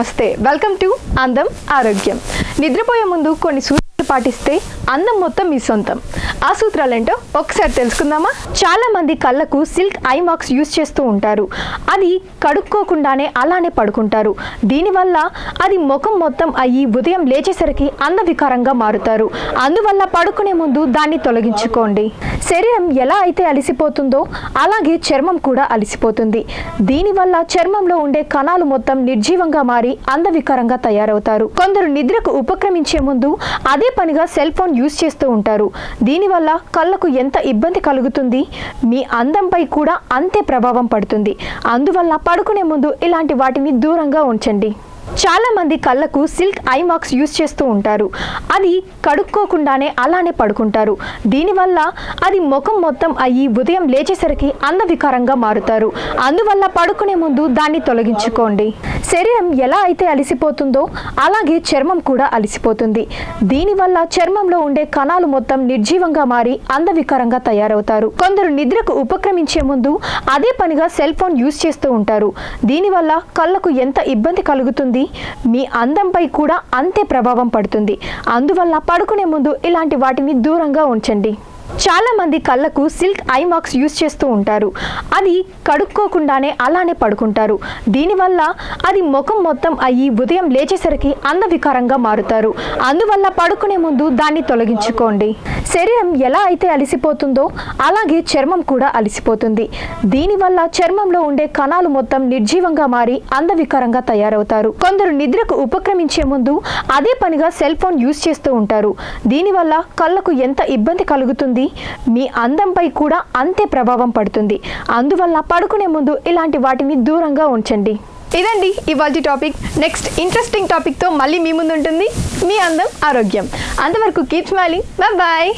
నమస్తే, welcome to అందం ఆరోగ్యం. నిద్రపోయే ముందు కొన్ని సూత్రాలు పాటిస్తే అందం మొత్తం మీ సొంతం. ఆ సూత్రాలు ఏంటో ఒకసారి తెలుసుకుందామా? చాలా మంది కళ్ళకు సిల్క్ ఐ మాస్క్ యూజ్ చేస్తూ ఉంటారు. అది కడుక్కోకుండానే అలానే పడుకుంటారు. దీనివల్ల అది ముఖం మొత్తం అయ్యి ఉదయం లేచేసరికి అందవికారంగా మారుతారు. అందువల్ల పడుకునే ముందు దాన్ని తొలగించుకోండి. శరీరం ఎలా అయితే అలసిపోతుందో అలాగే చర్మం కూడా అలసిపోతుంది. దీనివల్ల చర్మంలో ఉండే కణాలు మొత్తం నిర్జీవంగా మారి అందవికారంగా తయారవుతారు. కొందరు నిద్రకు ఉపక్రమించే ముందు అదే పనిగా సెల్ ఫోన్ యూజ్ చేస్తూ ఉంటారు. దీనివల్ల కళ్ళకు ఎంత ఇబ్బంది కలుగుతుంది, మీ అందంపై కూడా అంతే ప్రభావం పడుతుంది. అందువల్ల పడుకునే ముందు ఇలాంటి వాటిని దూరంగా ఉంచండి. చాలా మంది కళ్ళకు సిల్క్ ఐ మాస్క్ యూజ్ చేస్తూ ఉంటారు. అది కడుక్కోకుండానే అలానే పడుకుంటారు. దీనివల్ల అది ముఖం మొత్తం అయ్యి ఉదయం లేచేసరికి అందవికారంగా మారుతారు. అందువల్ల పడుకునే ముందు దాన్ని తొలగించుకోండి. శరీరం ఎలా అయితే అలసిపోతుందో అలాగే చర్మం కూడా అలసిపోతుంది. దీనివల్ల చర్మంలో ఉండే కణాలు మొత్తం నిర్జీవంగా మారి అందవికారంగా తయారవుతారు. కొందరు నిద్రకు ఉపక్రమించే ముందు అదే పనిగా సెల్ ఫోన్ యూజ్ చేస్తూ ఉంటారు. దీనివల్ల కళ్ళకు ఎంత ఇబ్బంది కలుగుతుంది, మీ అందంపై కూడా అంతే ప్రభావం పడుతుంది. అందువల్ల పడుకునే ముందు ఇలాంటి వాటిని దూరంగా ఉంచండి. చాలా మంది కళ్ళకు సిల్క్ ఐ మాస్క్ యూజ్ చేస్తూ ఉంటారు. అది కడుక్కోకుండానే అలానే పడుకుంటారు. దీనివల్ల అది ముఖం మొత్తం అయ్యి ఉదయం లేచేసరికి అందవికారంగా మారుతారు. అందువల్ల పడుకునే ముందు దాన్ని తొలగించుకోండి. శరీరం ఎలా అయితే అలసిపోతుందో అలాగే చర్మం కూడా అలసిపోతుంది. దీనివల్ల చర్మంలో ఉండే కణాలు మొత్తం నిర్జీవంగా మారి అందవికారంగా తయారవుతారు. కొందరు నిద్రకు ఉపక్రమించే ముందు అదే పనిగా సెల్ ఫోన్ యూజ్ చేస్తూ ఉంటారు. దీనివల్ల కళ్ళకు ఎంత ఇబ్బంది కలుగుతుంది, మీ అందంపై కూడా అంతే ప్రభావం పడుతుంది. అందువల్ల పడుకునే ముందు ఇలాంటి వాటిని దూరంగా ఉంచండి. ఇదండి ఇవాల్టి టాపిక్. నెక్స్ట్ ఇంట్రెస్టింగ్ టాపిక్తో మళ్ళీ మీ ముందు ఉంటుంది మీ అందం ఆరోగ్యం. అంతవరకు కీప్ స్మైలింగ్. బాయ్.